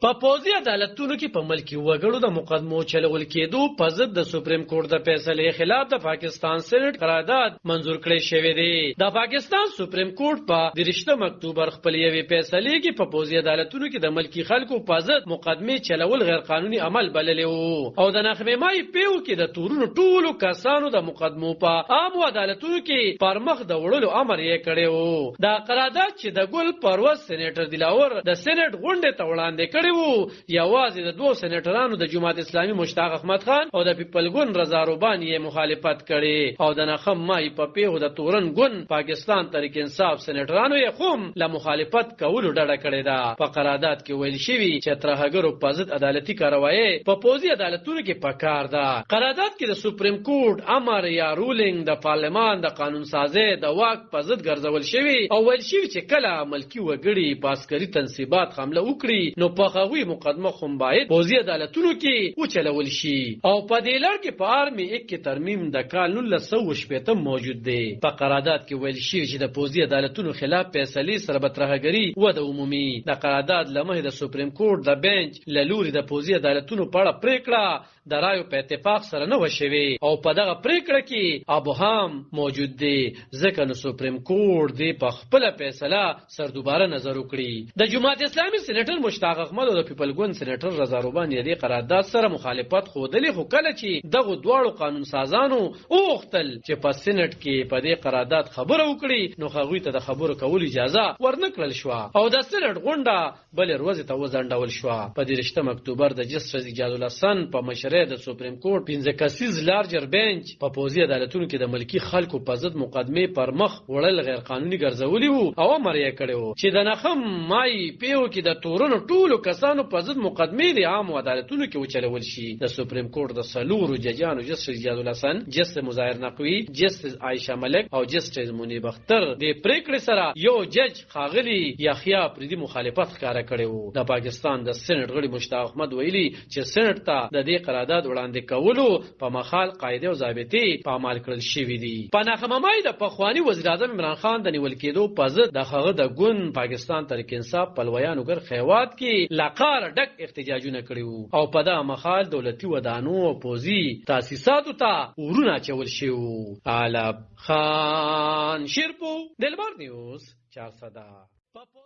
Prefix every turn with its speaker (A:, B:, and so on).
A: په پوځي عدالتونو کې په ملکی وګړو د مقدمو چلول کېدو په ضد د سپریم کورټ د فیصلې خلاف د پاکستان سېنات قرارداد منزور کړی شوی دی. د پاکستان سپریم کورټ په 30 اکتوبر خپل یوې فیصلې کې په پوځي عدالتونو کې د ملکی خلکو په ضد مقدمې چلول غیر قانوني عمل بللی وو او د نخبهمای پیو کې د تورونو ټولو کسانو د مقدمو په عامو عدالتونو کې پرمخ د وړلو امر یې کړی وو. دا قرارداد چې د ګل پروز سېنیټر دلاور د سېنات غونډې ته وړاندې کړی یوازې د دوه سېنیټرانو د جماعت اسلامي مشتاق احمد خان او د پیپلګون رضا روبانی یې مخالفت کړي او د نخم مای په پیو د تورن ګون پاکستان تحریک انصاف سېنیټرانو یې خوم له مخالفت کولو ډډه کړې ده. په قرارداد کې ویل شوی چې ترهګرو په ضد عدالتي کاروایی په پوځي عدالتونو کې پکار ده. قرارداد کې د سپریم کورټ امر یا رولینګ د پارلمان د قانون سازي د واک په ضد ګرځول شوی او ویل شوی چې کله ملکی وګړي په عسکري تنصیبات حمله وکړي نو په هغوی مقدمه خو باید پوځي عدالتونو کې وچلول شي او په دې لړ کې په آرمي 1 کې ترمیم د کال 1980 موجود دی. په قرارداد کې ویل شوی چې د پوځي عدالتونو خلاف فیصلې سره به ترهګري و د عمومي د قرارداد لمه د سپریم کورټ د بنچ لوري د پوځي عدالتونو په اړه پریکړه د رایو په اتفاق سره نه وشوي او په دغه پریکړه کې ابهام موجود دی ځکه نو سپریم کورټ دی په خپل فیصله سر دوباره نظر وکړي. د جماعت اسلامي سېنیټر مشتاق احمد او د پیپلګون سېنیټر رضا روبانی د قرارداد سره مخالفت خوده خو کله چې دغه دواړو قانون سازانو اوختل چې په سېنات کې په دې قرارداد خبره وکړي نو هغوی ته د خبرو کولو اجازه ورنکړل شو او د سېنات غونډه بل ورځ ته وځنډول شو. په 30 اکتوبر د جسټس اجازه الحسن په مشرۍ د سپریم کورټ 15 کسیز لارجر بنچ په پوځي عدالتونو کې د ملکی خلکو په ضد مقدمې پر مخ وړل غیر قانوني ګرځولي وو او امر یې کړی چې د نخم مای پیو کې د تورونو ټولو کسانو په ضد مقدمې د عام عدالتونو کې وچلول شي. د سپریم کورټ د سلورو ججانو جسټس اجازه الحسن، جسټس مظاهر نقوی، جسټس عائشه ملک او جسټس منیب اختر د پریکړې سره یو جج خاغلی یحیی پردي مخالفت ښکارا کړی وو. د پاکستان د سېنات غړي مشتاق احمد ویلي چې سېنات ته د دې قرارداد وړاندې کولو په مخال قاعده او ضابطې په عمل کړل شوې دي. په ناخممای د پخوانی وزیر اعظم عمران خان د نیول کېدو په ضد د هغه د ګوند پاکستان تحریک انصاف پلویانو ګر خیوات کې لقار ډک احتجاجونه کړیو او په دا مخال دولتي ودانو او پوزي تاسیساتو ته ورونه چول شو. علب خان شیرپو دلبر نیوز 400